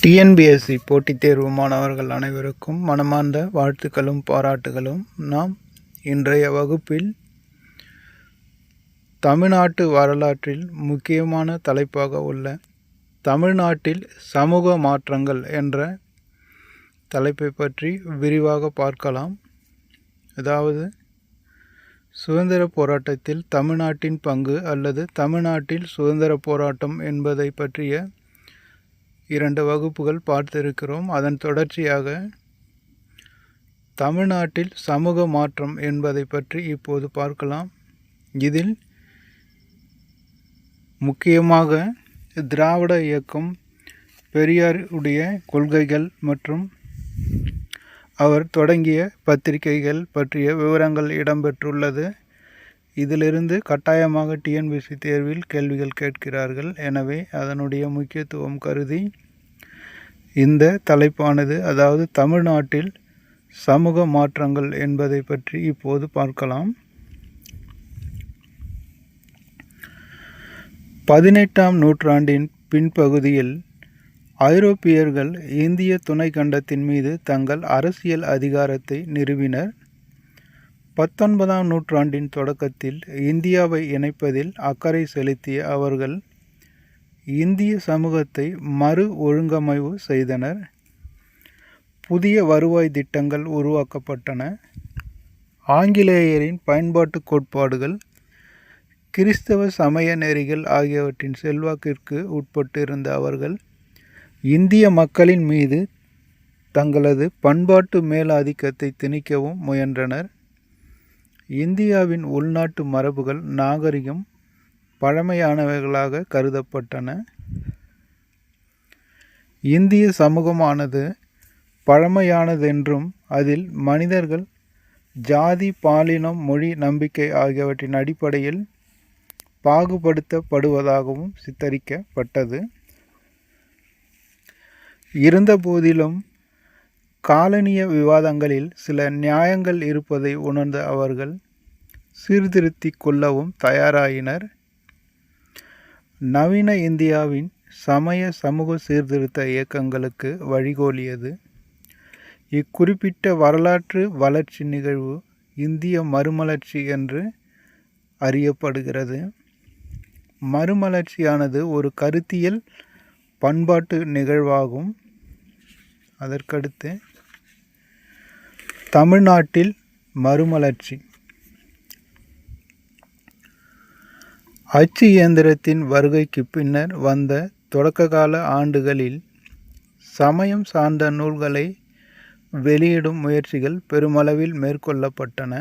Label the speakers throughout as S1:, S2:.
S1: TNPSC போட்டித் தேர்வு மாணவர்கள் அனைவருக்கும் மனமார்ந்த வாழ்த்துக்களும் பாராட்டுகளும். நாம் இன்றைய வகுப்பில் தமிழ்நாட்டு வரலாற்றில் முக்கியமான தலைப்பாக உள்ள தமிழ்நாட்டில் சமூக மாற்றங்கள் என்ற தலைப்பை பற்றி விரிவாக பார்க்கலாம். அதாவது சுதந்திர போராட்டத்தில் தமிழ்நாட்டின் பங்கு அல்லது தமிழ்நாட்டில் சுதந்திர போராட்டம் என்பதை பற்றிய 2 வகுப்புகள் பார்த்திருக்கிறோம். அதன் தொடர்ச்சியாக தமிழ்நாட்டில் சமூக மாற்றம் என்பதை பற்றி இப்போது பார்க்கலாம். இதில் முக்கியமாக திராவிட இயக்கம், பெரியாருடைய கொள்கைகள் மற்றும் அவர் தொடங்கிய பத்திரிகைகள் பற்றிய விவரங்கள் இடம்பெற்றுள்ளது. இதிலிருந்து கட்டாயமாக டிஎன்பிஎஸ்சி தேர்வில் கேள்விகள் கேட்கிறார்கள். எனவே அதனுடைய முக்கியத்துவம் கருதி இந்த தலைப்பானது, அதாவது தமிழ்நாட்டில் சமூக மாற்றங்கள் என்பதை பற்றி இப்போது பார்க்கலாம். 18ஆம் நூற்றாண்டின் பின்பகுதியில் ஐரோப்பியர்கள் இந்திய துணைக்கண்டத்தின் மீது தங்கள் அரசியல் அதிகாரத்தை நிறுவினர். 19ஆம் நூற்றாண்டின் தொடக்கத்தில் இந்தியாவை இணைப்பதில் அக்கறை செலுத்திய அவர்கள் இந்திய சமூகத்தை மறு ஒழுங்கமைவு செய்தனர். புதிய வருவாய் திட்டங்கள் உருவாக்கப்பட்டன. ஆங்கிலேயரின் பயன்பாட்டு கோட்பாடுகள், கிறிஸ்தவ சமய நெறிகள் ஆகியவற்றின் செல்வாக்கிற்கு உட்பட்டிருந்த அவர்கள் இந்திய மக்களின் மீது தங்களது பண்பாட்டு மேலாதிக்கத்தை திணிக்கவும் முயன்றனர். இந்தியாவின் உள்நாட்டு மரபுகள் நாகரிகம் பழமையானவைகளாக கருதப்பட்டன. இந்திய சமூகமானது பழமையானதென்றும் அதில் மனிதர்கள் ஜாதி, பாலினம், மொழி, நம்பிக்கை ஆகியவற்றின் அடிப்படையில் பாகுபடுத்தப்படுவதாகவும் சித்தரிக்கப்பட்டது. இருந்தபோதிலும் காலனிய விவாதங்களில் சில நியாயங்கள் இருப்பதை உணர்ந்த அவர்கள் சீர்திருத்திக் கொள்ளவும் தயாராயினர். நவீன இந்தியாவின் சமய சமூக சீர்திருத்த இயக்கங்களுக்கு வழிகோலியது. இக்குறிப்பிட்ட வரலாற்று வளர்ச்சி நிகழ்வு இந்திய மறுமலர்ச்சி என்று அறியப்படுகிறது. மறுமலர்ச்சியானது ஒரு கருத்தியல் பண்பாட்டு நிகழ்வாகும். அதற்கடுத்து தமிழ்நாட்டில் மறுமலர்ச்சி. அச்சு இயந்திரத்தின் வருகைக்கு பின்னர் வந்த தொடக்ககால ஆண்டுகளில் சமயம் சார்ந்த நூல்களை வெளியிடும் முயற்சிகள் பெருமளவில் மேற்கொள்ளப்பட்டன.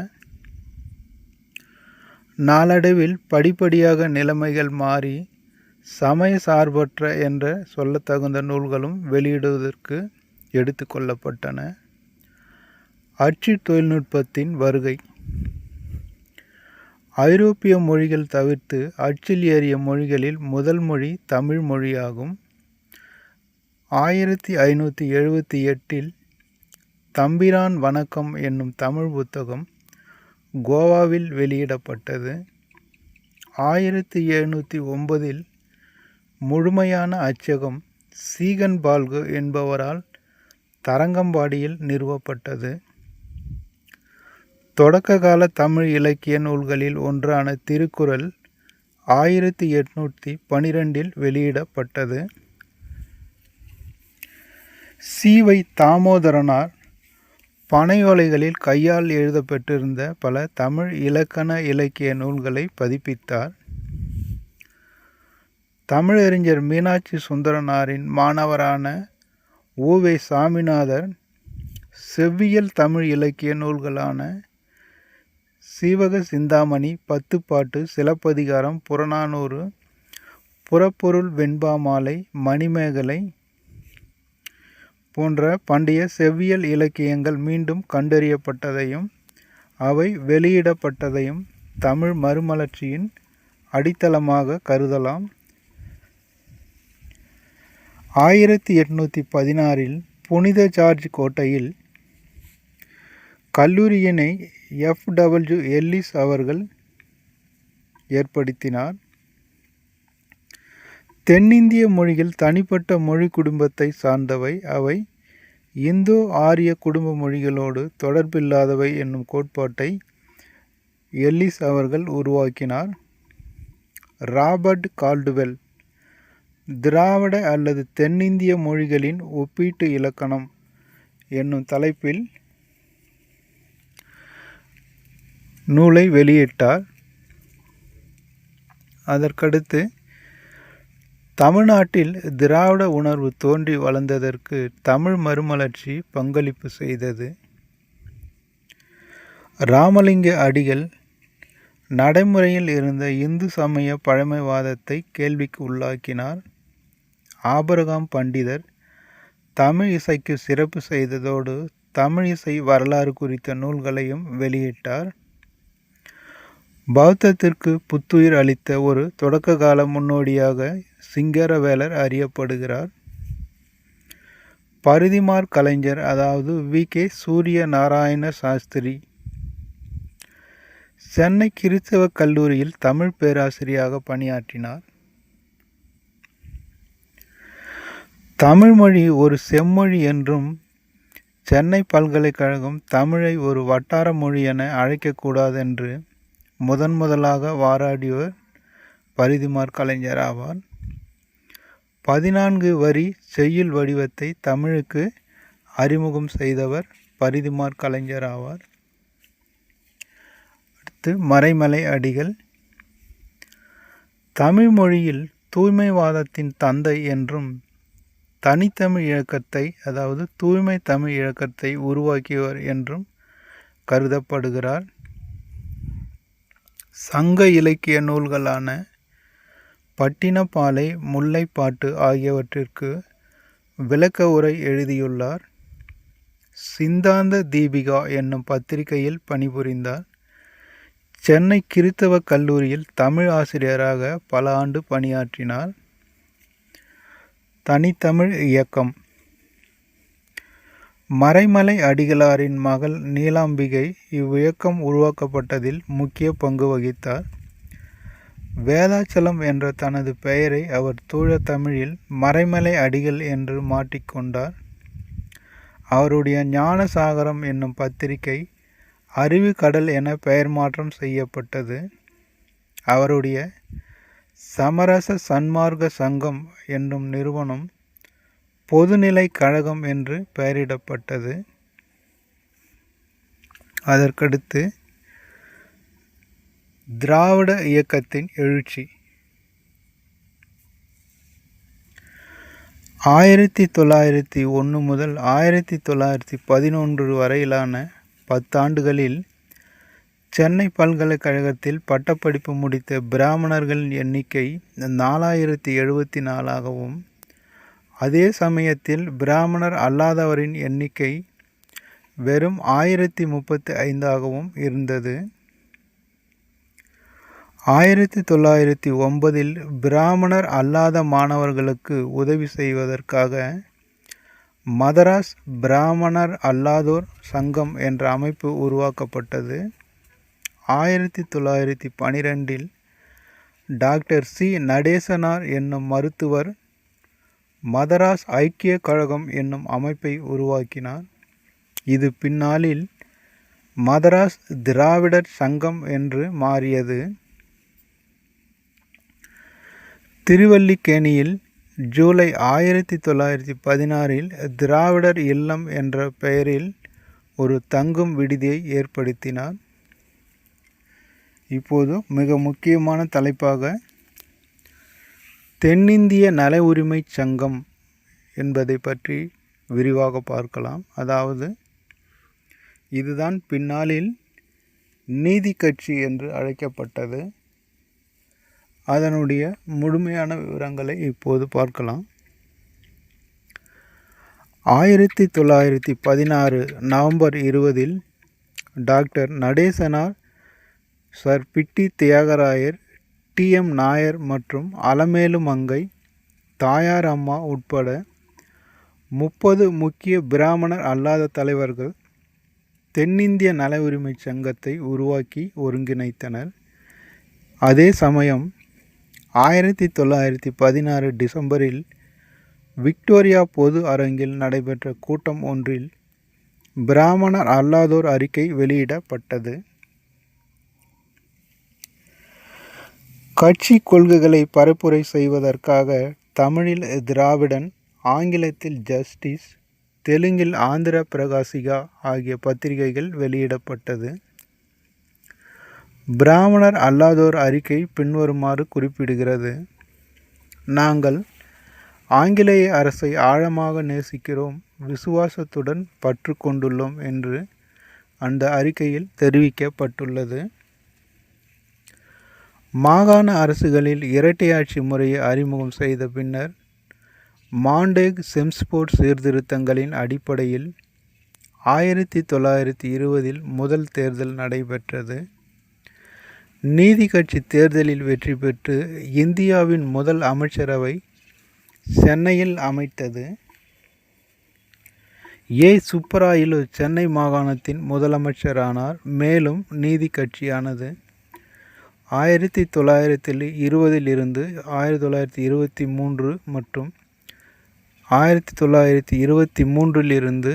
S1: நாளடைவில் படிப்படியாக நிலைமைகள் மாறி சமய சார்பற்ற என்ற சொல்லத்தகுந்த நூல்களும் வெளியிடுவதற்கு எடுத்துக்கொள்ளப்பட்டன. அச்சு தொழில்நுட்பத்தின் வருகை. ஐரோப்பிய மொழிகள் தவிர்த்து அச்சில் ஏறிய மொழிகளில் முதல் மொழி தமிழ் மொழியாகும். 1578 தம்பிரான் வணக்கம் என்னும் தமிழ் புத்தகம் கோவாவில் வெளியிடப்பட்டது. 1709 முழுமையான அச்சகம் சீகன் பால்கு என்பவரால் தரங்கம்பாடியில் நிறுவப்பட்டது. தொடக்ககால தமிழ் இலக்கிய நூல்களில் ஒன்றான திருக்குறள் 1812 வெளியிடப்பட்டது. சி.வை. தாமோதரனார் பனையோலைகளில் கையால் எழுதப்பட்டிருந்த பல தமிழ் இலக்கண இலக்கிய நூல்களை பதிப்பித்தார். தமிழறிஞர் மீனாட்சி சுந்தரனாரின் மாணவரான உ.வே. சாமிநாதர் செவ்வியல் தமிழ் இலக்கிய நூல்களான சீவக சிந்தாமணி, பத்துப்பாட்டு, சிலப்பதிகாரம், புறநானூறு, புறப்பொருள் வெண்பாமாலை, மணிமேகலை போன்ற பண்டைய செவ்வியல் இலக்கியங்கள் மீண்டும் கண்டறியப்பட்டதையும் அவை வெளியிடப்பட்டதையும் தமிழ் மறுமலர்ச்சியின் அடித்தளமாக கருதலாம். 1816 புனித ஜார்ஜ் கோட்டையில் கல்லூரியினை F.W. எல்லிஸ் அவர்கள் ஏற்படுத்தினார். தென்னிந்திய மொழிகள் தனிப்பட்ட மொழி குடும்பத்தை சார்ந்தவை. அவை இந்தோ ஆரிய குடும்ப மொழிகளோடு தொடர்பில்லாதவை என்னும் கோட்பாட்டை எல்லிஸ் அவர்கள் உருவாக்கினார். ராபர்ட் கால்டுவெல் திராவிட அல்லது தென்னிந்திய மொழிகளின் ஒப்பீட்டு இலக்கணம் என்னும் தலைப்பில் நூலை வெளியிட்டார். அதற்கடுத்து தமிழ்நாட்டில் திராவிட உணர்வு தோன்றி வளர்ந்ததற்கு தமிழ் மறுமலர்ச்சி பங்களிப்பு செய்தது. ராமலிங்க அடிகள் நடைமுறையில் இருந்த இந்து சமய பழமைவாதத்தை கேள்விக்கு உள்ளாக்கினார். ஆபிரகாம் பண்டிதர் தமிழ் இசைக்கு சிறப்பு செய்ததோடு தமிழ் இசை வரலாறு குறித்த நூல்களையும் வெளியிட்டார். பௌத்தத்திற்கு புத்துயிர் அளித்த ஒரு தொடக்ககால முன்னோடியாக சிங்கரவேலர் அறியப்படுகிறார். பரிதிமாற் கலைஞர் அதாவது வி.கே. சூரிய நாராயண சாஸ்திரி சென்னை கிறிஸ்தவ கல்லூரியில் தமிழ் பேராசிரியராக பணியாற்றினார். தமிழ்மொழி ஒரு செம்மொழி என்றும் சென்னை பல்கலைக்கழகம் தமிழை ஒரு வட்டார மொழி என அழைக்கக்கூடாதென்று முதலாக வாராடியவர் பரிதிமாற் கலைஞர் ஆவார். 14 வரி செய்யுள் வடிவத்தை தமிழுக்கு அறிமுகம் செய்தவர் பரிதிமாற் கலைஞர் ஆவார். அடுத்து மறைமலை அடிகள் தமிழ் மொழியில் தூய்மைவாதத்தின் தந்தை என்றும் தனித்தமிழ் இயக்கத்தை அதாவது தூய்மை தமிழ் இயக்கத்தை உருவாக்கியவர் என்றும் கருதப்படுகிறார். சங்க இலக்கிய நூல்களான பட்டினப்பாலை, முல்லைப்பாட்டு ஆகியவற்றிற்கு விளக்க உரை எழுதியுள்ளார். சிந்தாந்த தீபிகா என்னும் பத்திரிகையில் பணிபுரிந்தார். சென்னை கிறிஸ்தவ கல்லூரியில் தமிழ் ஆசிரியராக பல ஆண்டு பணியாற்றினார். தனித்தமிழ் இயக்கம் மறைமலை அடிகளாரின் மகள் நீலாம்பிகை இவ்வியக்கம் உருவாக்கப்பட்டதில் முக்கிய பங்கு வகித்தார். வேதாச்சலம் என்ற தனது பெயரை அவர் தூய தமிழில் மறைமலை அடிகள் என்று மாற்றிக்கொண்டார். அவருடைய ஞானசாகரம் என்னும் பத்திரிகை அறிவு கடல் என பெயர் மாற்றம் செய்யப்பட்டது. அவருடைய சமரச சன்மார்க்க சங்கம் என்னும் நிறுவனம் பொதுநிலை கழகம் என்று பெயரிடப்பட்டது. அதற்கடுத்து திராவிட இயக்கத்தின் எழுச்சி 1901 முதல் 1911 வரையிலான 10 ஆண்டுகளில் சென்னை பல்கலைக்கழகத்தில் பட்டப்படிப்பு முடித்த பிராமணர்களின் எண்ணிக்கை 4074 ஆகவும் அதே சமயத்தில் பிராமணர் அல்லாதவரின் எண்ணிக்கை வெறும் 1035 ஆகவும் இருந்தது. 1909 பிராமணர் அல்லாத மாணவர்களுக்கு உதவி செய்வதற்காக மதராஸ் பிராமணர் அல்லாதோர் சங்கம் என்ற அமைப்பு உருவாக்கப்பட்டது. 1912 டாக்டர் சி. நடேசனார் என்னும் மருத்துவர் மதராஸ் ஐக்கிய கழகம் என்னும் அமைப்பை உருவாக்கினார். இது பின்னாளில் மதராஸ் திராவிடர் சங்கம் என்று மாறியது. திருவல்லிக்கேணியில் ஜூலை 1916 திராவிடர் இல்லம் என்ற பெயரில் ஒரு தங்கும் விடுதியை ஏற்படுத்தினார். இப்போது மிக முக்கியமான தலைப்பாக தென்னிந்திய நல உரிமை சங்கம் என்பதை பற்றி விரிவாக பார்க்கலாம். அதாவது இதுதான் பின்னாளில் நீதி கட்சி என்று அழைக்கப்பட்டது. அதனுடைய முழுமையான விவரங்களை இப்போது பார்க்கலாம். 1916 நவம்பர் 20 டாக்டர் நடேசனார், சர் பிட்டி தியாகராயர், டி.எம். நாயர் மற்றும் அலமேலு மங்கை, தாயார் அம்மா உட்பட 30 முக்கிய பிராமணர் அல்லாத தலைவர்கள் தென்னிந்திய நல உரிமை சங்கத்தை உருவாக்கி ஒருங்கிணைத்தனர். அதே சமயம் 1916 டிசம்பரில் விக்டோரியா பொது அரங்கில் நடைபெற்ற கூட்டம் ஒன்றில் பிராமணர் அல்லாதோர் அறிக்கை வெளியிடப்பட்டது. கட்சி கொள்கைகளை பரப்புரை செய்வதற்காக தமிழில் திராவிடன், ஆங்கிலத்தில் ஜஸ்டிஸ், தெலுங்கில் ஆந்திர பிரகாசிகா ஆகிய பத்திரிகைகள் வெளியிடப்பட்டது. பிராமணர் அல்லாதோர் அறிக்கை பின்வருமாறு குறிப்பிடுகிறது. நாங்கள் ஆங்கிலேய அரசை ஆழமாக நேசிக்கிறோம், விசுவாசத்துடன் பற்று கொண்டுள்ளோம் என்று அந்த அறிக்கையில் தெரிவிக்கப்பட்டுள்ளது. மாகாண அரசுகளில் இரட்டையாட்சி முறையை அறிமுகம் செய்த பின்னர் மாண்டேக் செம்ஸ்போர்ட் சீர்திருத்தங்களின் அடிப்படையில் 1920 முதல் தேர்தல் நடைபெற்றது. நீதி கட்சி தேர்தலில் வெற்றி பெற்று இந்தியாவின் முதல் அமைச்சரவை சென்னையில் அமைத்தது. சுப்பராயலு சென்னை மாகாணத்தின் முதலமைச்சரானார். மேலும் நீதி கட்சியானது 1920 இருந்து 1923 மற்றும் 1923 இருந்து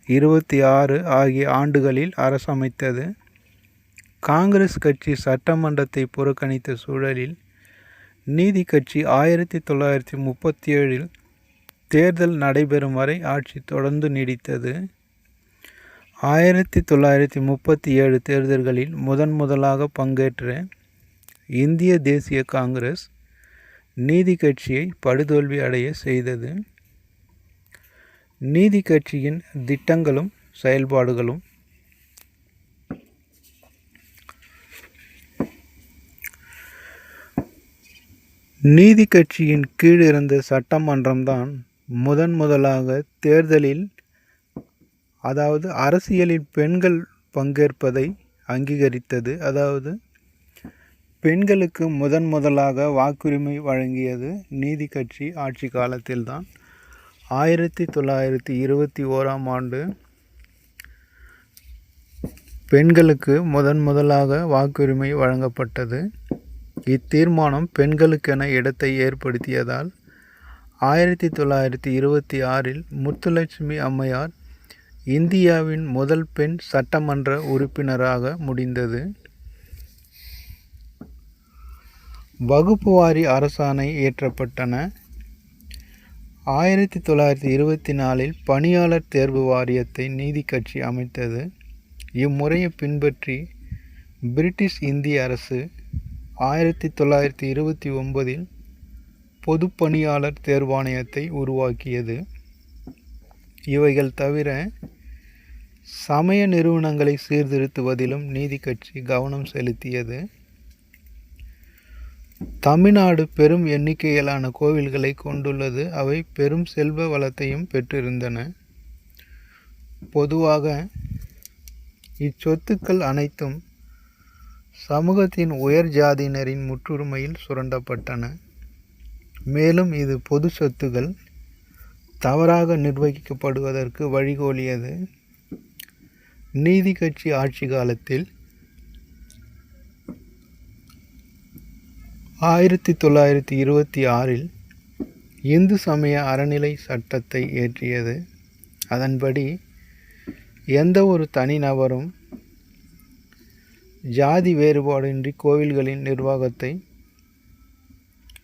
S1: 26 ஆகிய ஆண்டுகளில் அரசமைத்தது. காங்கிரஸ் கட்சி சட்டமன்றத்தை புறக்கணித்த சூழலில் நீதி கட்சி 1937 தேர்தல் நடைபெறும் வரை ஆட்சி தொடர்ந்து நீடித்தது. 1937 தேர்தல்களில் முதலாக பங்கேற்ற இந்திய தேசிய காங்கிரஸ் நீதி கட்சியை படுதோல்வி அடைய செய்தது. நீதி கட்சியின் திட்டங்களும் செயல்பாடுகளும் நீதி கட்சியின் கீழ் இருந்த சட்டமன்றம்தான் முதலாக தேர்தலில், அதாவது அரசியலில் பெண்கள் பங்கேற்பதை அங்கீகரித்தது. அதாவது பெண்களுக்கு முதலாக வாக்குரிமை வழங்கியது நீதி கட்சி ஆட்சி காலத்தில்தான். 1921 ஆண்டு பெண்களுக்கு முதலாக வாக்குரிமை வழங்கப்பட்டது. இத்தீர்மானம் பெண்களுக்கென இடத்தை ஏற்படுத்தியதால் 1926 முத்துலட்சுமி அம்மையார் இந்தியாவின் முதல் பெண் சட்டமன்ற உறுப்பினராக முடிந்தது. வகுப்புவாரி அரசாணை இயற்றப்பட்டன. 1924 பணியாளர் தேர்வு வாரியத்தை நீதி கட்சி அமைத்தது. இம்முறையை பின்பற்றி பிரிட்டிஷ் இந்திய அரசு 1929 பொது பணியாளர் தேர்வாணையத்தை உருவாக்கியது. இவைகள் தவிர சமய நிறுவனங்களை சீர்திருத்துவதிலும் நீதி கட்சி கவனம் செலுத்தியது. தமிழ்நாடு பெரும் எண்ணிக்கையிலான கோவில்களை கொண்டுள்ளது. அவை பெரும் செல்வ வளத்தையும் பெற்றிருந்தன. பொதுவாக இச்சொத்துக்கள் அனைத்தும் சமூகத்தின் உயர் ஜாதியினரின் முற்றுரிமையில் சுரண்டப்பட்டன. மேலும் இது பொது சொத்துகள் தவறாக நிர்வகிக்கப்படுவதற்கு வழிகோலியது. நீதி கட்சி ஆட்சி காலத்தில் 1926 இந்து சமய அறநிலை சட்டத்தை இயற்றியது. அதன்படி எந்த ஒரு தனிநபரும் ஜாதி வேறுபாடின்றி கோவில்களின் நிர்வாகத்தை,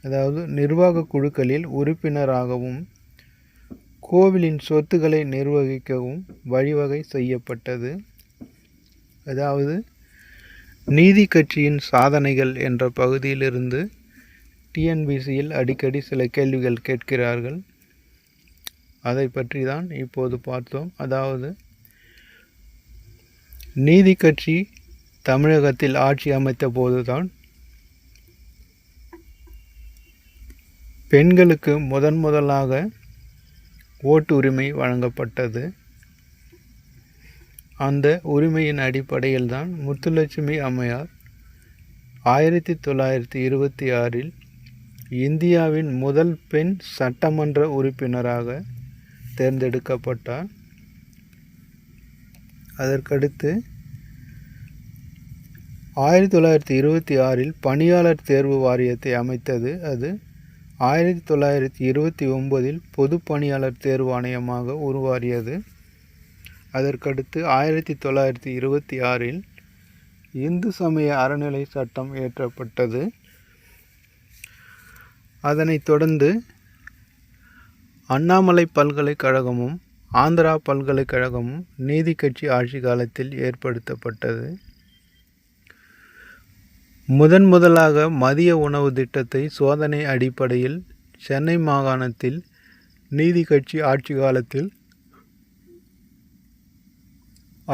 S1: அதாவது நிர்வாக குழுக்களில் உறுப்பினராகவும் கோவிலின் சொத்துக்களை நிர்வகிக்கவும் வழிவகை செய்யப்பட்டது. அதாவது நீதி கட்சியின் சாதனைகள் என்ற பகுதியிலிருந்து டிஎன்பிசியில் அடிக்கடி சில கேள்விகள் கேட்கிறார்கள். அதை பற்றி தான் இப்போது பார்த்தோம். அதாவது நீதி கட்சி தமிழகத்தில் ஆட்சி அமைத்த போதுதான் பெண்களுக்கு முதலாக ஓட்டு உரிமை வழங்கப்பட்டது. அந்த உரிமையின் அடிப்படையில் தான் முத்துலட்சுமி அம்மையார் 1926 இந்தியாவின் முதல் பெண் சட்டமன்ற உறுப்பினராக தேர்ந்தெடுக்கப்பட்டார். அதற்கடுத்து 1926 பணியாளர் தேர்வு வாரியத்தை அமைத்தது. அது 1929 பொது பணியாளர் தேர்வு ஆணையமாக உருவாகியது. அதற்கடுத்து 1926 இந்து சமய அறநிலை சட்டம் இயற்றப்பட்டது. அதனைத் தொடர்ந்து அண்ணாமலை பல்கலைக்கழகமும் ஆந்திரா பல்கலைக்கழகமும் நீதி கட்சி ஆட்சி காலத்தில் ஏற்படுத்தப்பட்டது. முதலாக மதிய உணவு திட்டத்தை சோதனை அடிப்படையில் சென்னை மாகாணத்தில் நீதி கட்சி ஆட்சி காலத்தில்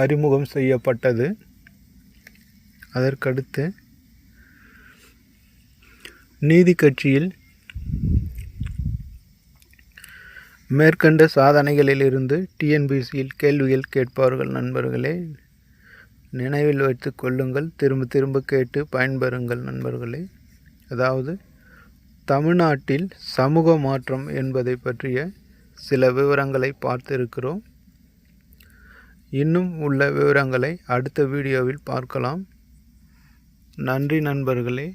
S1: அறிமுகம் செய்யப்பட்டது. அதற்கடுத்து நீதி கட்சியில் மேற்கண்ட சாதனைகளிலிருந்து டிஎன்பிசியில் கேள்விகள் கேட்பார்கள். நண்பர்களே, நினைவில் வைத்து கொள்ளுங்கள், திரும்ப திரும்ப கேட்டு பயன்பெறுங்கள் நண்பர்களே. அதாவது தமிழ்நாட்டில் சமூக மாற்றம் என்பதை பற்றிய சில விவரங்களை பார்த்திருக்கிறோம். இன்னும் உள்ள விவரங்களை அடுத்த வீடியோவில் பார்க்கலாம். நன்றி நண்பர்களே.